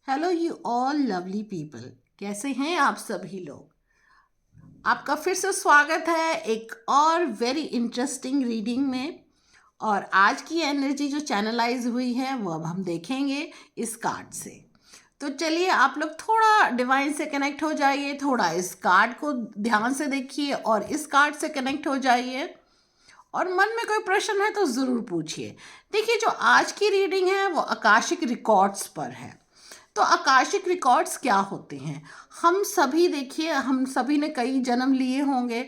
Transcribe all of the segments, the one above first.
Hello you all lovely people. कैसे हैं आप सभी लोग। आपका फिर से स्वागत है एक और वेरी इंटरेस्टिंग रीडिंग में। और आज की एनर्जी जो चैनलाइज हुई है वो अब हम देखेंगे इस कार्ड से। तो चलिए आप लोग थोड़ा डिवाइन से कनेक्ट हो जाइए, थोड़ा इस कार्ड को ध्यान से देखिए और इस कार्ड से कनेक्ट हो जाइए। और मन में कोई प्रश्न है तो ज़रूर पूछिए। देखिए, जो आज की रीडिंग है वो आकाशिक रिकॉर्ड्स पर है। तो आकाशिक रिकॉर्ड्स क्या होते हैं? हम सभी, देखिए, हम सभी ने कई जन्म लिए होंगे,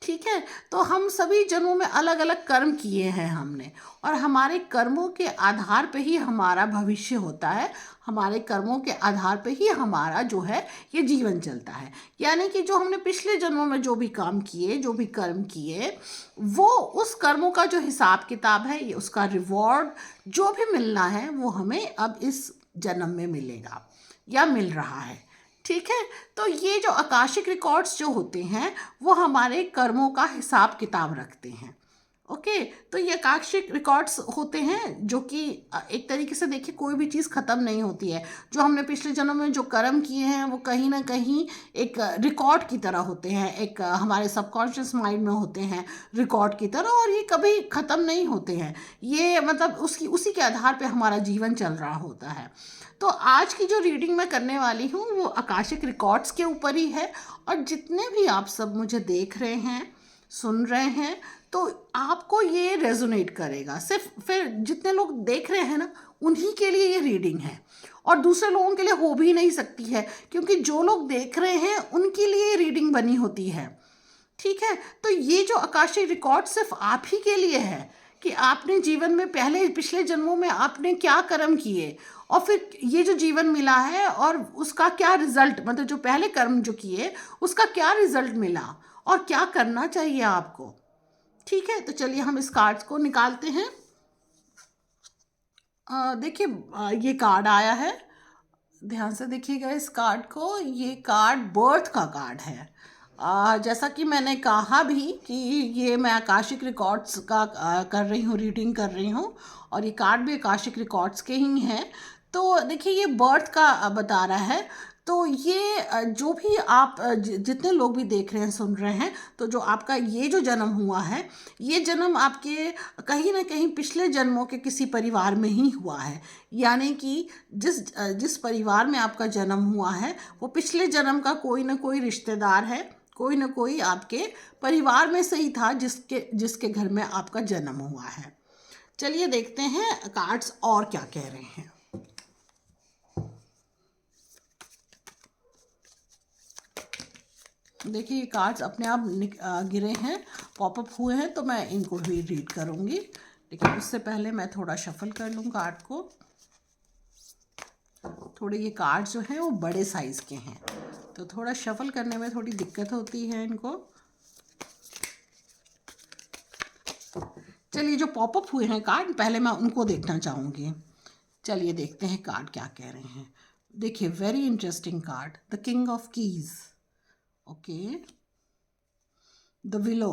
ठीक है। तो हम सभी जन्मों में अलग अलग कर्म किए हैं हमने, और हमारे कर्मों के आधार पे ही हमारा भविष्य होता है। हमारे कर्मों के आधार पे ही हमारा जो है ये जीवन चलता है। यानी कि जो हमने पिछले जन्मों में जो भी काम किए, जो भी कर्म किए, वो उस कर्मों का जो हिसाब किताब है, ये उसका रिवॉर्ड जो भी मिलना है वो हमें अब इस जन्म में मिलेगा या मिल रहा है, ठीक है। तो ये जो आकाशिक रिकॉर्ड्स जो होते हैं वो हमारे कर्मों का हिसाब किताब रखते हैं। ओके। तो ये आकाशिक रिकॉर्ड्स होते हैं जो कि एक तरीके से देखिए कोई भी चीज़ ख़त्म नहीं होती है। जो हमने पिछले जन्म में जो कर्म किए हैं वो कहीं ना कहीं एक रिकॉर्ड की तरह होते हैं, एक हमारे सबकॉन्शियस माइंड में होते हैं रिकॉर्ड की तरह, और ये कभी ख़त्म नहीं होते हैं। ये मतलब उसी के आधार पे हमारा जीवन चल रहा होता है। तो आज की जो रीडिंग मैं करने वाली हूँ वो आकाशिक रिकॉर्ड्स के ऊपर ही है। और जितने भी आप सब मुझे देख रहे हैं, सुन रहे हैं, तो आपको ये रेजोनेट करेगा। सिर्फ फिर जितने लोग देख रहे हैं ना, उन्हीं के लिए ये रीडिंग है, और दूसरे लोगों के लिए हो भी नहीं सकती है, क्योंकि जो लोग देख रहे हैं उनके लिए रीडिंग बनी होती है, ठीक है। तो ये जो आकाशिक रिकॉर्ड सिर्फ आप ही के लिए है कि आपने जीवन में पहले पिछले जन्मों में आपने क्या कर्म किए, और फिर ये जो जीवन मिला है और उसका क्या रिजल्ट, मतलब जो पहले कर्म जो किए उसका क्या रिजल्ट मिला और क्या करना चाहिए आपको, ठीक है। तो चलिए हम इस कार्ड को निकालते हैं। देखिए, ये कार्ड आया है, ध्यान से देखिएगा इस कार्ड को। ये कार्ड बर्थ का कार्ड है। जैसा कि मैंने कहा भी कि ये मैं आकाशिक रिकॉर्ड्स का कर रही हूँ, रीडिंग कर रही हूँ, और ये कार्ड भी आकाशिक रिकॉर्ड्स के ही हैं। तो देखिए ये बर्थ का बता रहा है। तो ये जो भी आप जितने लोग भी देख रहे हैं, सुन रहे हैं, तो जो आपका ये जो जन्म हुआ है, ये जन्म आपके कहीं ना कहीं पिछले जन्मों के किसी परिवार में ही हुआ है। यानी कि जिस परिवार में आपका जन्म हुआ है वो पिछले जन्म का कोई ना कोई रिश्तेदार है, कोई ना कोई आपके परिवार में से ही था जिसके जिसके घर में आपका जन्म हुआ है। चलिए देखते हैं कार्ड्स और क्या कह रहे हैं। देखिए ये कार्ड्स अपने आप गिरे हैं, पॉपअप हुए हैं, तो मैं इनको भी रीड करूँगी। लेकिन उससे पहले मैं थोड़ा शफल कर लूँ कार्ड को। थोड़े ये कार्ड्स जो हैं वो बड़े साइज़ के हैं, तो थोड़ा शफल करने में थोड़ी दिक्कत होती है इनको। चलिए जो पॉपअप हुए हैं कार्ड, पहले मैं उनको देखना चाहूँगी। चलिए देखते हैं कार्ड क्या कह रहे हैं। देखिए very interesting card, the king of keys. Okay, the willow.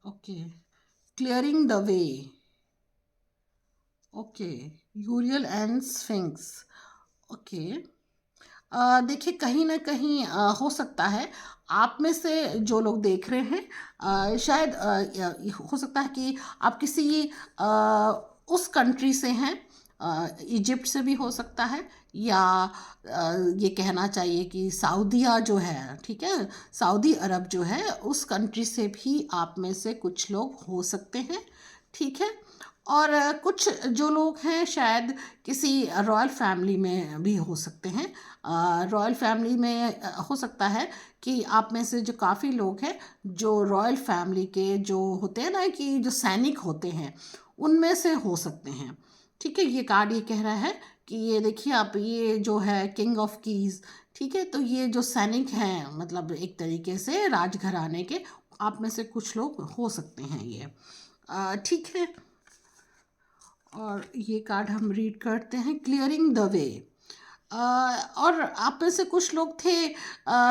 Okay, clearing the way. Okay, यूरियल and sphinx. Okay. देखिए कहीं ना कहीं हो सकता है आप में से जो लोग देख रहे हैं, शायद हो सकता है कि आप किसी उस कंट्री से हैं। इजिप्ट से भी हो सकता है, या ये कहना चाहिए कि सऊदीया जो है, ठीक है, सऊदी अरब जो है, उस कंट्री से भी आप में से कुछ लोग हो सकते हैं, ठीक है। और कुछ जो लोग हैं शायद किसी रॉयल फैमिली में भी हो सकते हैं। रॉयल फैमिली में हो सकता है कि आप में से जो काफ़ी लोग हैं जो रॉयल फैमिली के जो होते हैं ना, कि जो सैनिक होते हैं, उनमें से हो सकते हैं, ठीक है। ये कार्ड ये कह रहा है कि ये देखिए आप, ये जो है किंग ऑफ कीज, ठीक है। तो ये जो सैनिक हैं, मतलब एक तरीके से राजघराने के, आप में से कुछ लोग हो सकते हैं ये, ठीक है। और ये कार्ड हम रीड करते हैं, क्लियरिंग द वे। और आप में से कुछ लोग थे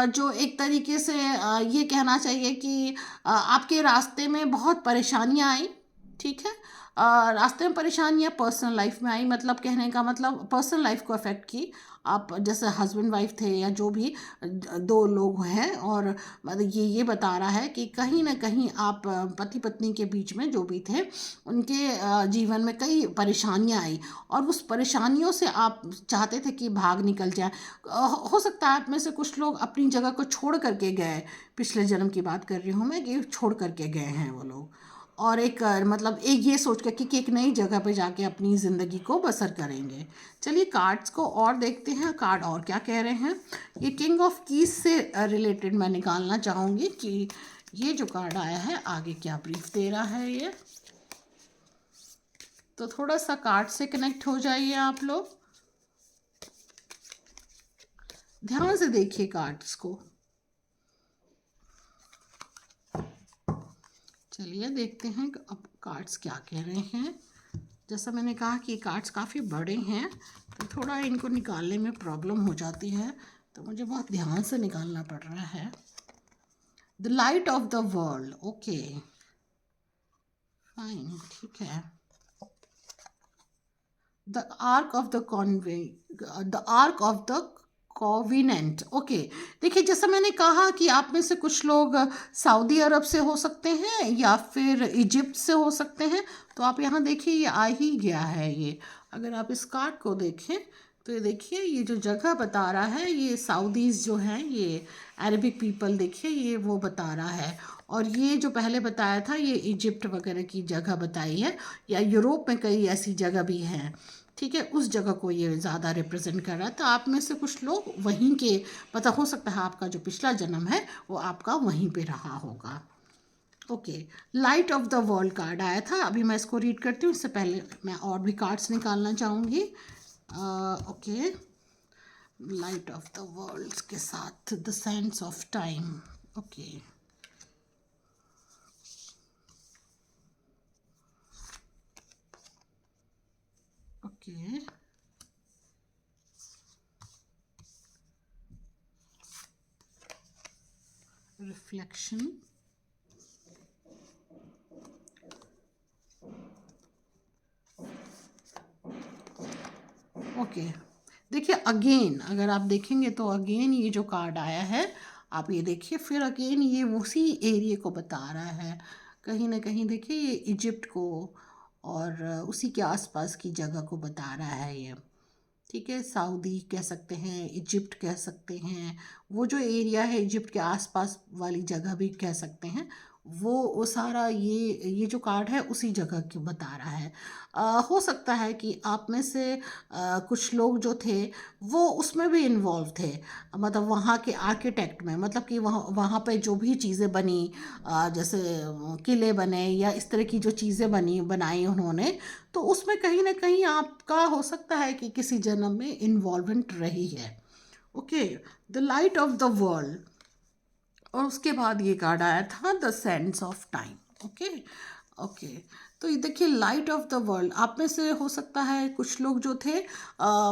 जो एक तरीके से ये कहना चाहिए कि आपके रास्ते में बहुत परेशानियां आई, ठीक है। रास्ते में परेशानियाँ पर्सनल लाइफ में आई, मतलब कहने का मतलब पर्सनल लाइफ को अफेक्ट की। आप जैसे हस्बैंड वाइफ थे या जो भी दो लोग हैं, और मतलब ये बता रहा है कि कहीं ना कहीं आप पति पत्नी के बीच में जो भी थे उनके जीवन में कई परेशानियां आई, और उस परेशानियों से आप चाहते थे कि भाग निकल जाए। हो सकता है आप में से कुछ लोग अपनी जगह को छोड़ करके गए, पिछले जन्म की बात कर रही हूँ मैं, कि छोड़ करके गए हैं वो लोग, और एक मतलब एक ये सोच कर कि एक नई जगह पे जाके अपनी ज़िंदगी को बसर करेंगे। चलिए कार्ड्स को और देखते हैं, कार्ड और क्या कह रहे हैं। ये किंग ऑफ कीज से रिलेटेड मैं निकालना चाहूँगी कि ये जो कार्ड आया है आगे क्या ब्रीफ दे रहा है ये। तो थोड़ा सा कार्ड से कनेक्ट हो जाइए आप लोग, ध्यान से देखिए कार्ड्स को। चलिए देखते हैं अब कार्ड्स क्या कह रहे हैं। जैसा मैंने कहा कि कार्ड्स काफ़ी बड़े हैं तो थोड़ा इनको निकालने में प्रॉब्लम हो जाती है, तो मुझे बहुत ध्यान से निकालना पड़ रहा है। The light of the world, okay fine, ठीक है। The arc of the Conway, the arc of the covenant, okay. देखिए जैसा मैंने कहा कि आप में से कुछ लोग सऊदी अरब से हो सकते हैं या फिर इजिप्ट से हो सकते हैं, तो आप यहाँ देखिए ये आ ही गया है ये। अगर आप इस कार्ड को देखें तो ये देखिए ये जो जगह बता रहा है ये सऊदीज़ जो हैं, ये अरबिक पीपल, देखिए ये वो बता रहा है। और ये जो पहले बताया था ये इजिप्ट वगैरह की जगह बताई है, या यूरोप में कई ऐसी जगह भी हैं, ठीक है, उस जगह को ये ज़्यादा रिप्रेजेंट कर रहा है। तो आप में से कुछ लोग वहीं के, पता हो सकता है आपका जो पिछला जन्म है वो आपका वहीं पे रहा होगा। Okay, light of the world card आया था, अभी मैं इसको रीड करती हूँ, इससे पहले मैं और भी कार्ड्स निकालना चाहूँगी। Okay, light of the world के साथ the sense of time, okay. Okay, reflection, okay. देखिए अगेन अगर आप देखेंगे तो अगेन ये जो कार्ड आया है, आप ये देखिए फिर अगेन ये उसी एरिया को बता रहा है। कहीं ना कहीं देखिए ये इजिप्ट को और उसी के आसपास की जगह को बता रहा है ये, ठीक है। सऊदी कह सकते हैं, इजिप्ट कह सकते हैं, वो जो एरिया है इजिप्ट के आसपास वाली जगह भी कह सकते हैं, वो सारा ये जो कार्ड है उसी जगह की बता रहा है। हो सकता है कि आप में से कुछ लोग जो थे वो उसमें भी इन्वॉल्व थे, मतलब वहाँ के आर्किटेक्ट में, मतलब कि वहाँ वहाँ पे जो भी चीज़ें बनी, जैसे किले बने या इस तरह की जो चीज़ें बनी बनाई उन्होंने, तो उसमें कहीं ना कहीं आपका हो सकता है कि किसी जन्म में इन्वॉल्वमेंट रही है। Okay, the light of the world, और उसके बाद ये कार्ड आया था the sense of time, okay. Okay, तो ये देखिए लाइट ऑफ द वर्ल्ड, आप में से हो सकता है कुछ लोग जो थे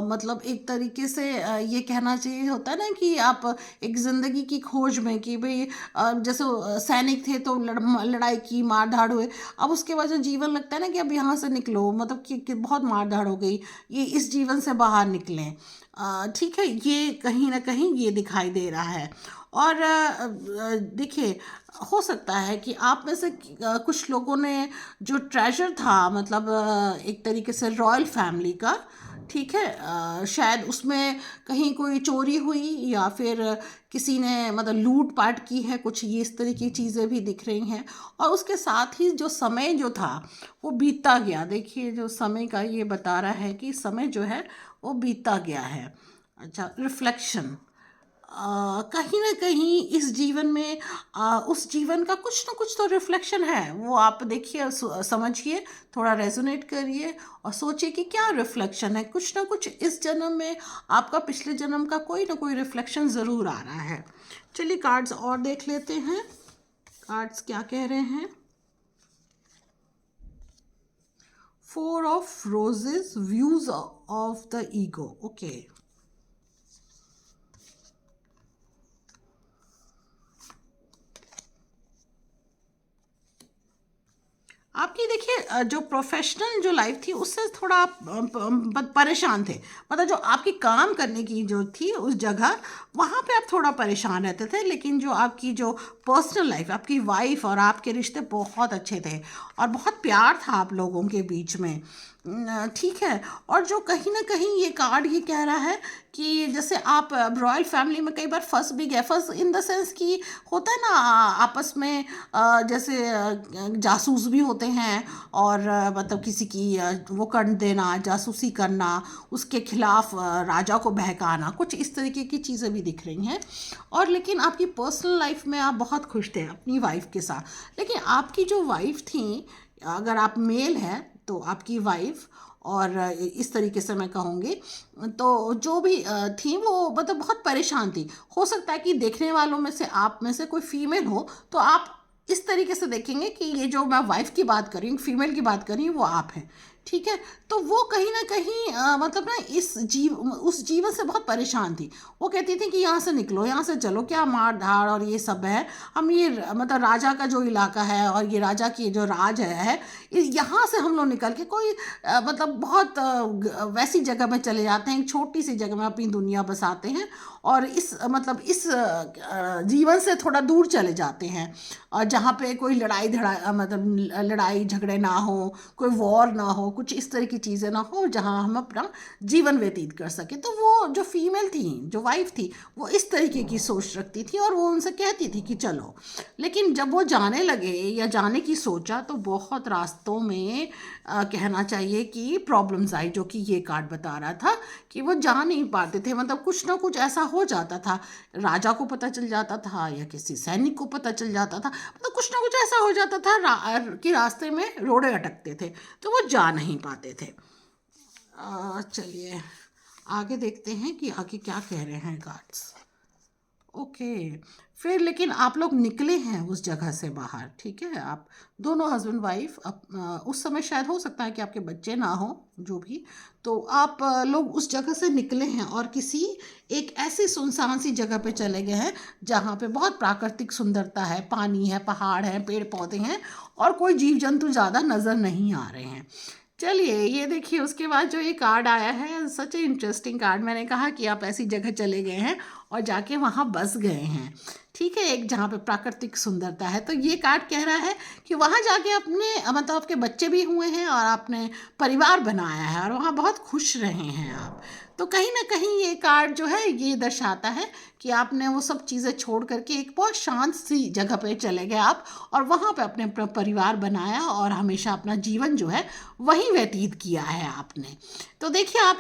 मतलब एक तरीके से ये कहना चाहिए होता है ना कि आप एक ज़िंदगी की खोज में कि भाई जैसे सैनिक थे तो लड़ाई की, मार धाड़ हुए, अब उसके बाद जो जीवन लगता है ना कि अब यहाँ से निकलो, मतलब कि बहुत मार धाड़ हो गई, ये इस जीवन से बाहर निकलें, ठीक है, ये कहीं ना कहीं ये दिखाई दे रहा है। और देखिए हो सकता है कि आप में से कुछ लोगों ने जो ट्रेजर था, मतलब एक तरीके से रॉयल फैमिली का, ठीक है, शायद उसमें कहीं कोई चोरी हुई या फिर किसी ने मतलब लूट पाट की है, कुछ ये इस तरह की चीज़ें भी दिख रही हैं। और उसके साथ ही जो समय जो था वो बीतता गया, देखिए जो समय का ये बता रहा है कि समय जो है वो बीतता गया है। अच्छा, रिफ्लेक्शन, कहीं ना कहीं इस जीवन में उस जीवन का कुछ ना कुछ तो रिफ्लेक्शन है, वो आप देखिए, समझिए, थोड़ा रेजोनेट करिए और सोचिए कि क्या रिफ्लेक्शन है। कुछ ना कुछ इस जन्म में आपका पिछले जन्म का कोई ना कोई रिफ्लेक्शन ज़रूर आ रहा है। चलिए कार्ड्स और देख लेते हैं, कार्ड्स क्या कह रहे हैं। Four of roses, views of the ego, okay. आपकी देखिए जो प्रोफेशनल जो लाइफ थी उससे थोड़ा आप परेशान थे। मतलब जो आपकी काम करने की जो थी उस जगह, वहाँ पे आप थोड़ा परेशान रहते थे, लेकिन जो आपकी जो पर्सनल लाइफ, आपकी वाइफ और आपके रिश्ते बहुत अच्छे थे और बहुत प्यार था आप लोगों के बीच में। ठीक है। और जो कहीं ना कहीं ये कार्ड ये कह रहा है कि जैसे आप रॉयल फैमिली में कई बार फंस भी गए, फंस इन द सेंस कि होता है ना आपस में जैसे जासूस भी होते हैं और मतलब किसी की वो कर देना, जासूसी करना, उसके खिलाफ राजा को बहकाना, कुछ इस तरीके की चीज़ें भी दिख रही हैं। और लेकिन आपकी पर्सनल लाइफ में आप बहुत खुश थे अपनी वाइफ के साथ। लेकिन आपकी जो वाइफ थी, अगर आप मेल हैं तो आपकी वाइफ, और इस तरीके से मैं कहूँगी तो जो भी थी वो मतलब बहुत परेशान थी। हो सकता है कि देखने वालों में से आप में से कोई फीमेल हो तो आप इस तरीके से देखेंगे कि ये जो मैं वाइफ की बात कर रही हूँ, फीमेल की बात कर रही हूँ, वो आप हैं। ठीक है। तो वो कहीं ना कहीं मतलब ना उस जीवन से बहुत परेशान थी। वो कहती थी कि यहाँ से निकलो, यहाँ से चलो, क्या मार धाड़ और ये सब है। हम ये मतलब राजा का जो इलाका है और ये राजा की जो राज है, यहाँ से हम लोग निकल के कोई मतलब बहुत वैसी जगह में चले जाते हैं, एक छोटी सी जगह में अपनी दुनिया बसाते हैं और इस मतलब इस जीवन से थोड़ा दूर चले जाते हैं, और जहाँ पे कोई लड़ाई धड़ा मतलब लड़ाई झगड़े ना हो, कोई वॉर ना हो, कुछ इस तरह की चीज़ें ना हो, जहाँ हम अपना जीवन व्यतीत कर सके। तो वो जो फीमेल थी, जो वाइफ थी, वो इस तरीके की सोच रखती थी और वो उनसे कहती थी कि चलो। लेकिन जब वो जाने लगे या जाने की सोचा तो बहुत रास्तों में कहना चाहिए कि प्रॉब्लम्स आई, जो कि ये कार्ड बता रहा था कि वो जा नहीं पाते थे। मतलब कुछ ना कुछ ऐसा हो जाता था, राजा को पता चल जाता था या किसी सैनिक को पता चल जाता था, मतलब कुछ ना कुछ ऐसा हो जाता था कि रास्ते में रोड़े अटकते थे, तो वो जा नहीं पाते थे। चलिए आगे देखते हैं कि आगे क्या कह रहे हैं कार्ड्स। ओके। फिर लेकिन आप लोग निकले हैं उस जगह से बाहर, ठीक है। आप दोनों हस्बैंड वाइफ, उस समय शायद हो सकता है कि आपके बच्चे ना हो, जो भी, तो आप लोग उस जगह से निकले हैं और किसी एक ऐसी सुनसान सी जगह पे चले गए हैं जहाँ पे बहुत प्राकृतिक सुंदरता है, पानी है, पहाड़ है, पेड़ पौधे हैं और कोई जीव जंतु ज़्यादा नज़र नहीं आ रहे हैं। चलिए ये देखिए, उसके बाद जो ये कार्ड आया है, सच ए इंटरेस्टिंग कार्ड। मैंने कहा कि आप ऐसी जगह चले गए हैं और जाके वहाँ बस गए हैं, ठीक है, एक जहाँ पे प्राकृतिक सुंदरता है। तो ये कार्ड कह रहा है कि वहाँ जाके अपने मतलब आपके बच्चे भी हुए हैं और आपने परिवार बनाया है और वहाँ बहुत खुश रहे हैं आप। तो कहीं ना कहीं ये कार्ड जो है ये दर्शाता है कि आपने वो सब चीज़ें छोड़ करके एक बहुत शांत सी जगह पे चले गए आप, और वहाँ पे अपने परिवार बनाया और हमेशा अपना जीवन जो है वहीं व्यतीत किया है आपने। तो देखिए आप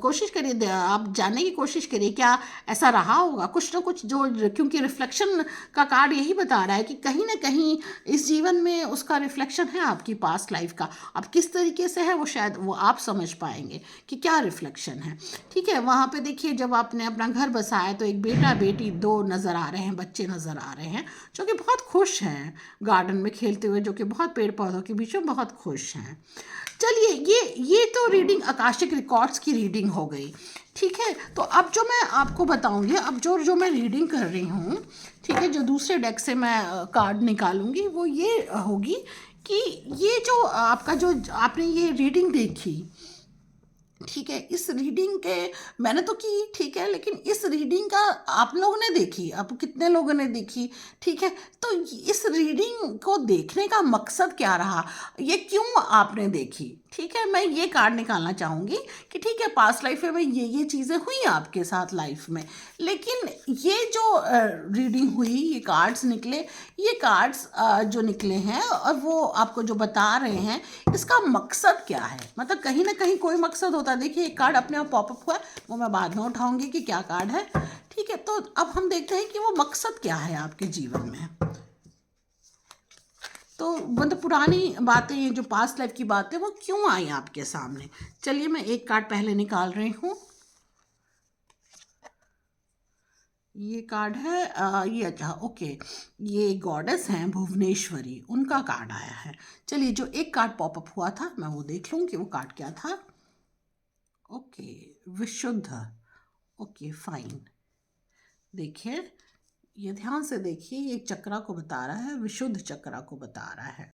कोशिश करिए, आप जानने की कोशिश करिए क्या ऐसा रहा होगा कुछ ना कुछ, जो क्योंकि रिफ्लेक्शन का कार्ड यही बता रहा है कि कहीं ना कहीं इस जीवन में उसका रिफ्लेक्शन है आपकी पास्ट लाइफ का। अब किस तरीके से है वो शायद वो आप समझ पाएंगे कि क्या रिफ्लेक्शन है। ठीक है। वहाँ पे देखिए जब आपने अपना घर बसाया तो एक बेटा बेटी दो नज़र आ रहे हैं, बच्चे नज़र आ रहे हैं जो कि बहुत खुश हैं गार्डन में खेलते हुए, जो कि बहुत पेड़ पौधों के बीच में बहुत खुश हैं। चलिए ये तो रीडिंग आकाशिक रिकॉर्ड्स की रीडिंग हो गई। ठीक है। तो अब जो मैं आपको बताऊंगी, अब जो जो मैं रीडिंग कर रही हूँ, ठीक है, जो दूसरे डेक से मैं कार्ड निकालूंगी वो ये होगी कि ये जो आपका जो आपने ये रीडिंग देखी, ठीक है, इस रीडिंग के मैंने तो की, ठीक है, लेकिन इस रीडिंग का आप लोगों ने देखी, अब कितने लोगों ने देखी, ठीक है। तो इस रीडिंग को देखने का मकसद क्या रहा, ये क्यों आपने देखी, ठीक है। मैं ये कार्ड निकालना चाहूँगी कि ठीक है पास्ट लाइफ में ये चीज़ें हुई आपके साथ लाइफ में, लेकिन ये जो रीडिंग हुई, ये कार्ड्स निकले, ये कार्ड्स जो निकले हैं और वो आपको जो बता रहे हैं, इसका मकसद क्या है। मतलब कहीं ना कहीं कोई मकसद होता है। देखिए एक कार्ड अपने आप पॉपअप हुआ है, वो मैं बाद में उठाऊंगी कि क्या कार्ड है, ठीक है। तो अब हम देखते हैं कि वो मकसद क्या है आपके जीवन में। तो मतलब पुरानी बातें, जो पास्ट लाइफ की बातें, वो क्यों आई आपके सामने। चलिए मैं एक कार्ड पहले निकाल रही हूँ। ये कार्ड है ये, अच्छा ओके, ये गॉडेस हैं भुवनेश्वरी, उनका कार्ड आया है। चलिए जो एक कार्ड पॉपअप हुआ था मैं वो देख लूँ कि वो कार्ड क्या था। ओके, विशुद्ध, ओके फाइन। देखिए ये ध्यान से देखिए, ये चक्रा को बता रहा है, विशुद्ध चक्रा को बता रहा है।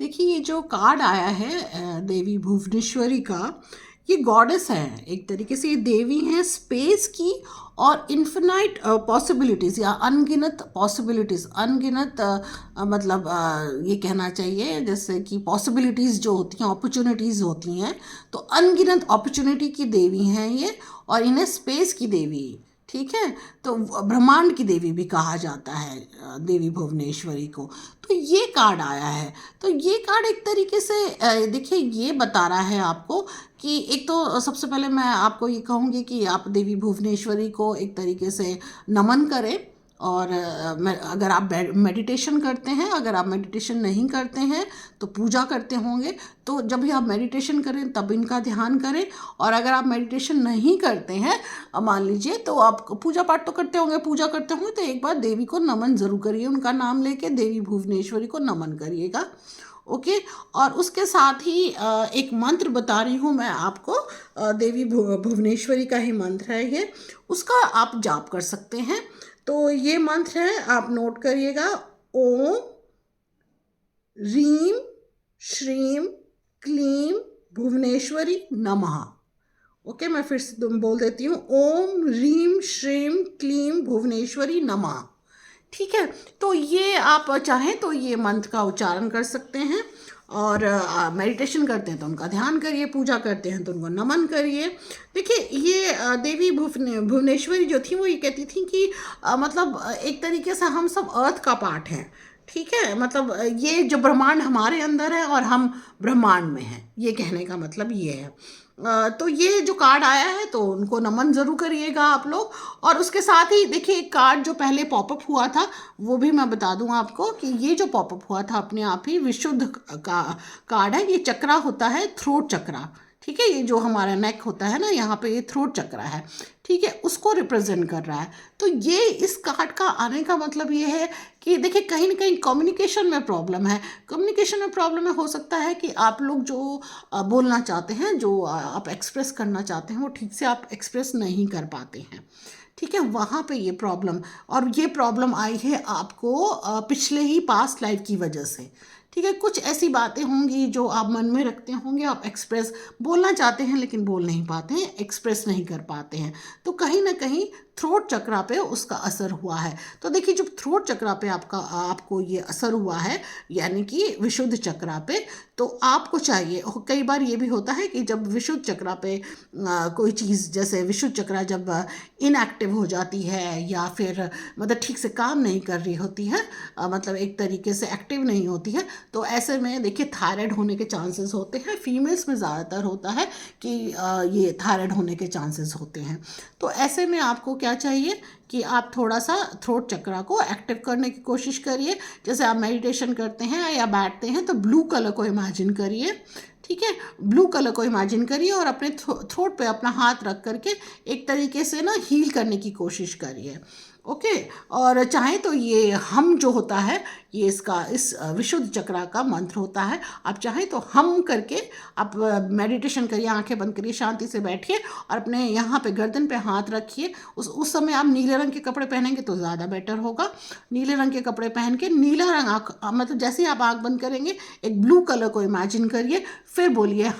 देखिए ये जो कार्ड आया है देवी भुवनेश्वरी का, ये गॉडेस है एक तरीके से, ये देवी हैं स्पेस की और इन्फिनाइट पॉसिबिलिटीज़ या अनगिनत पॉसिबिलिटीज़, अनगिनत मतलब ये कहना चाहिए जैसे कि पॉसिबिलिटीज़ जो होती हैं, अपॉर्चुनिटीज़ होती हैं, तो अनगिनत अपॉर्चुनिटी की देवी हैं ये, और इन्हें स्पेस की देवी, ठीक है, तो ब्रह्मांड की देवी भी कहा जाता है देवी भुवनेश्वरी को। तो ये कार्ड आया है, तो ये कार्ड एक तरीके से देखिए ये बता रहा है आपको कि एक तो सबसे पहले मैं आपको ये कहूँगी कि आप देवी भुवनेश्वरी को एक तरीके से नमन करें। और अगर आप मेडिटेशन करते हैं, अगर आप मेडिटेशन नहीं करते हैं तो पूजा करते होंगे, तो जब भी आप मेडिटेशन करें तब इनका ध्यान करें। और अगर आप मेडिटेशन नहीं करते हैं, मान लीजिए, तो आप पूजा पाठ तो करते होंगे, पूजा करते होंगे, तो एक बार देवी को नमन ज़रूर करिए, उनका नाम लेके देवी भुवनेश्वरी को नमन करिएगा। ओके। और उसके साथ ही एक मंत्र बता रही हूँ मैं आपको, देवी भुवनेश्वरी का ही मंत्र है ये, उसका आप जाप कर सकते हैं। तो ये मंत्र है, आप नोट करिएगा, ओम रीम श्रीम क्लीम भुवनेश्वरी नमः। ओके, मैं फिर से बोल देती हूँ, ओम रीम श्रीम क्लीम भुवनेश्वरी नमः। ठीक है, तो ये आप चाहें तो ये मंत्र का उच्चारण कर सकते हैं। और मेडिटेशन करते हैं तो उनका ध्यान करिए, पूजा करते हैं तो उनको नमन करिए। देखिए ये देवी भुवनेश्वरी जो थी वो ये कहती थी कि मतलब एक तरीके से हम सब अर्थ का पार्ट हैं, ठीक है, मतलब ये जो ब्रह्मांड हमारे अंदर है और हम ब्रह्मांड में हैं, ये कहने का मतलब ये है। तो ये जो कार्ड आया है तो उनको नमन ज़रूर करिएगा आप लोग। और उसके साथ ही देखिए एक कार्ड जो पहले पॉपअप हुआ था वो भी मैं बता दूं आपको कि ये जो पॉपअप हुआ था अपने आप ही विशुद्ध का कार्ड है। ये चक्रा होता है, थ्रोट चक्रा, ठीक है, ये जो हमारा नेक होता है ना, यहाँ पे ये थ्रोट चक्रा है, ठीक है, उसको रिप्रेजेंट कर रहा है। तो ये इस कार्ड का आने का मतलब ये है कि देखिए कहीं ना कहीं कम्युनिकेशन में प्रॉब्लम है। कम्युनिकेशन में प्रॉब्लम में हो सकता है कि आप लोग जो बोलना चाहते हैं, जो आप एक्सप्रेस करना चाहते हैं, वो ठीक से आप एक्सप्रेस नहीं कर पाते हैं, ठीक है, वहाँ पे ये प्रॉब्लम, और ये प्रॉब्लम आई है आपको पिछले ही पास्ट लाइफ की वजह से, ठीक है। कुछ ऐसी बातें होंगी जो आप मन में रखते होंगे, आप एक्सप्रेस बोलना चाहते हैं लेकिन बोल नहीं पाते हैं, एक्सप्रेस नहीं कर पाते हैं, तो कहीं ना कहीं थ्रोट चक्रा पे उसका असर हुआ है। तो देखिए जब थ्रोट चक्रा पे आपको ये असर हुआ है, यानी कि विशुद्ध चक्रा पे, तो आपको चाहिए, कई बार ये भी होता है कि जब विशुद्ध चक्रा पे कोई चीज़, जैसे विशुद्ध चक्रा जब इनएक्टिव हो जाती है या फिर मतलब ठीक से काम नहीं कर रही होती है, मतलब एक तरीके से एक्टिव नहीं होती है, तो ऐसे में देखिए थायराइड होने के चांसेस होते हैं। फीमेल्स में ज़्यादातर होता है कि ये थायराइड होने के चांसेस होते हैं। तो ऐसे में आपको क्या चाहिए कि आप थोड़ा सा थ्रोट चक्रा को एक्टिव करने की कोशिश करिए। जैसे आप मेडिटेशन करते हैं या बैठते हैं तो ब्लू कलर को इमेजिन करिए, ठीक है, ब्लू कलर को इमेजिन करिए और अपने थ्रोट पे अपना हाथ रख करके एक तरीके से ना हील करने की कोशिश करिए। ओके। और चाहे तो ये हम जो होता है, ये इस विशुद्ध चक्रा का मंत्र होता है। आप चाहें तो हम करके आप मेडिटेशन करिए, आंखें बंद करिए, शांति से बैठिए और अपने यहाँ पे गर्दन पे हाथ रखिए। उस समय आप नीले रंग के कपड़े पहनेंगे तो ज़्यादा बेटर होगा। नीले रंग के कपड़े पहन के नीला रंग मतलब जैसे ही आप आँख बंद करेंगे एक ब्लू कलर को इमेजिन करिए, फिर बोलिए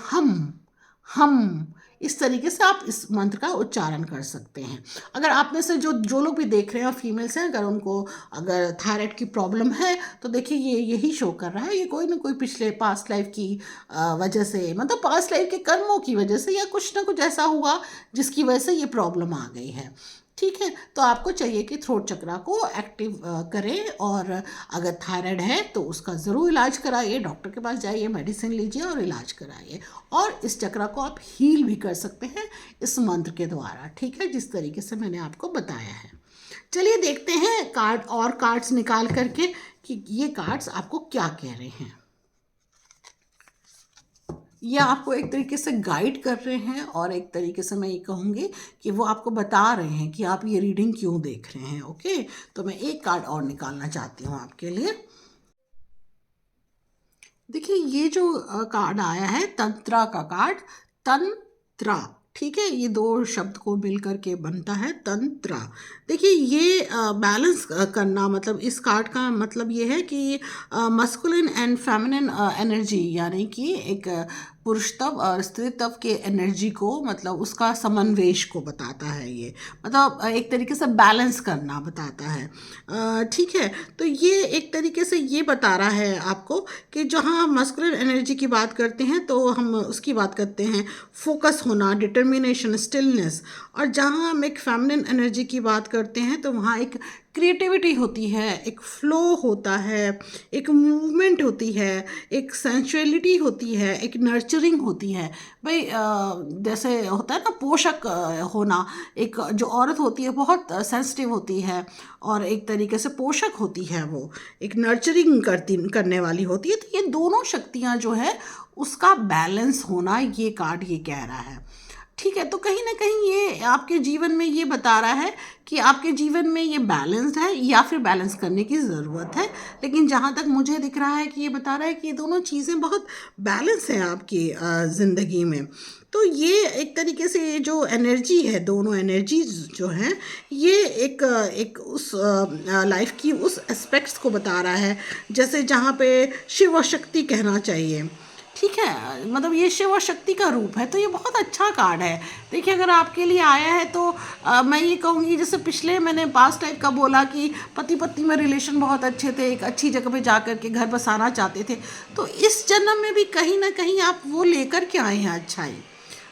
हम। इस तरीके से आप इस मंत्र का उच्चारण कर सकते हैं। अगर आप में से जो लोग भी देख रहे हैं फीमेल्स हैं, अगर उनको अगर थायराइड की प्रॉब्लम है तो देखिए ये यही शो कर रहा है, ये कोई ना कोई पिछले पास्ट लाइफ की वजह से, मतलब पास्ट लाइफ के कर्मों की वजह से या कुछ ना कुछ ऐसा हुआ जिसकी वजह से ये प्रॉब्लम आ गई है, ठीक है। तो आपको चाहिए कि थ्रोट चक्रा को एक्टिव करें, और अगर थायराइड है तो उसका ज़रूर इलाज कराइए, डॉक्टर के पास जाइए, मेडिसिन लीजिए और इलाज कराइए। और इस चक्रा को आप हील भी कर सकते हैं इस मंत्र के द्वारा, ठीक है, जिस तरीके से मैंने आपको बताया है। चलिए देखते हैं कार्ड और कार्ड्स निकाल करके कि ये कार्ड्स आपको क्या कह रहे हैं। ये आपको एक तरीके से गाइड कर रहे हैं और एक तरीके से मैं ये कहूँगी कि वो आपको बता रहे हैं कि आप ये रीडिंग क्यों देख रहे हैं। ओके, तो मैं एक कार्ड और निकालना चाहती हूँ आपके लिए। देखिए ये जो कार्ड आया है तंत्रा का कार्ड, तंत्रा, ठीक है, ये दो शब्द को मिल करके बनता है तंत्रा। देखिए ये बैलेंस करना, मतलब इस कार्ड का मतलब ये है कि मस्कुलिन एंड फेमिनिन एनर्जी, यानी कि एक पुरुषत्व और स्त्रीत्व के एनर्जी को, मतलब उसका समन्वेश को बताता है ये, मतलब एक तरीके से बैलेंस करना बताता है। ठीक है, तो ये एक तरीके से ये बता रहा है आपको कि जहाँ मस्कुलिन एनर्जी की बात करते हैं तो हम उसकी बात करते हैं फोकस होना, डिटर्मिनेशन, स्टिलनेस, और जहाँ हम एक फेमिनिन एनर्जी की बात करते हैं तो वहाँ एक क्रिएटिविटी होती है, एक फ्लो होता है, एक मूवमेंट होती है, एक सेंसुअलिटी होती है, एक नर्चरिंग होती है। भाई जैसे होता है ना पोषक होना, एक जो औरत होती है बहुत सेंसिटिव होती है और एक तरीके से पोषक होती है, वो एक नर्चरिंग करने वाली होती है। तो ये दोनों शक्तियाँ जो है उसका बैलेंस होना, ये कार्ड ये कह रहा है। ठीक है, तो कहीं ना कहीं ये आपके जीवन में ये बता रहा है कि आपके जीवन में ये बैलेंस्ड है या फिर बैलेंस करने की ज़रूरत है। लेकिन जहाँ तक मुझे दिख रहा है कि ये बता रहा है कि ये दोनों चीज़ें बहुत बैलेंस हैं आपकी ज़िंदगी में। तो ये एक तरीके से ये जो एनर्जी है, दोनों एनर्जीज जो हैं, ये एक उस लाइफ की उस एस्पेक्ट्स को बता रहा है, जैसे जहाँ पे शिव शक्ति कहना चाहिए। ठीक है, मतलब ये शिव और शक्ति का रूप है, तो ये बहुत अच्छा कार्ड है। देखिए अगर आपके लिए आया है तो मैं ये कहूँगी, जैसे पिछले मैंने पास्ट टाइप का बोला कि पति पत्नी में रिलेशन बहुत अच्छे थे, एक अच्छी जगह पे जा कर के घर बसाना चाहते थे, तो इस जन्म में भी कहीं ना कहीं आप वो लेकर के आए हैं अच्छाई।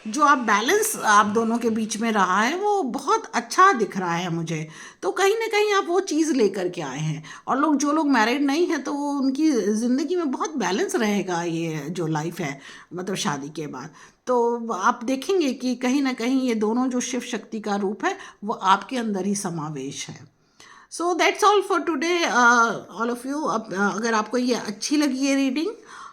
जो आप बैलेंस आप दोनों के बीच में रहा है वो बहुत अच्छा दिख रहा है मुझे। तो कहीं ना कहीं आप वो चीज़ लेकर के आए हैं, और जो लोग मैरिड नहीं हैं तो वो उनकी ज़िंदगी में बहुत बैलेंस रहेगा ये जो लाइफ है, मतलब शादी के बाद। तो आप देखेंगे कि कहीं ना कहीं ये दोनों जो शिव शक्ति का रूप है वो आपके अंदर ही समावेश है। So that's all for today all of you. अब अगर आपको ये अच्छी लगी है रीडिंग,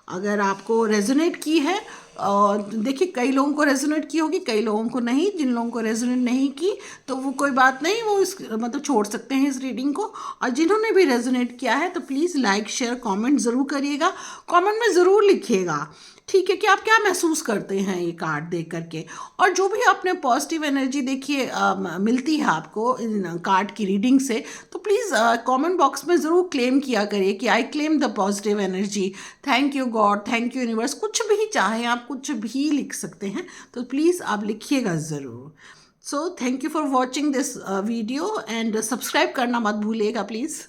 अगर आपको रेजोनेट की है, और देखिए कई लोगों को रेजोनेट की होगी, कई लोगों को नहीं। जिन लोगों को रेजोनेट नहीं की तो वो कोई बात नहीं, वो इस मतलब छोड़ सकते हैं इस रीडिंग को। और जिन्होंने भी रेजोनेट किया है तो प्लीज़ लाइक शेयर कमेंट ज़रूर करिएगा, कमेंट में ज़रूर लिखिएगा। ठीक है, कि आप क्या महसूस करते हैं ये कार्ड देख करके, और जो भी आपने पॉजिटिव एनर्जी देखिए मिलती है आपको इन कार्ड की रीडिंग से, तो प्लीज़ कमेंट बॉक्स में ज़रूर क्लेम किया करिए कि I claim the positive energy, thank you God, thank you universe, कुछ भी चाहें आप, कुछ भी लिख सकते हैं, तो प्लीज़ आप लिखिएगा ज़रूर। So thank you for watching this video, and subscribe करना मत भूलिएगा प्लीज़।